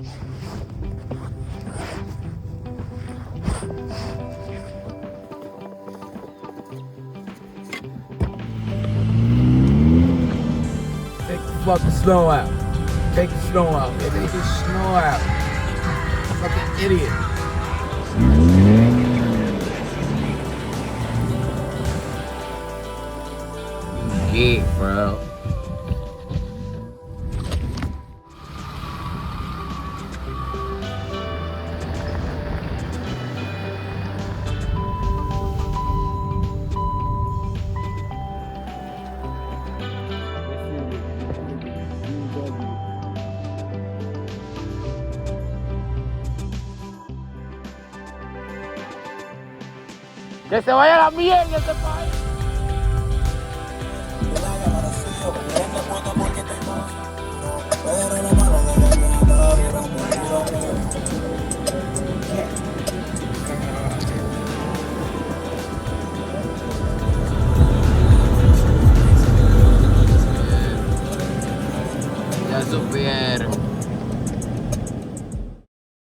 Take the fucking snow out. Take the snow out. They take the snow out. Fucking idiot. Yeah, bro. Que se vaya la mierda este país. Ya supieron.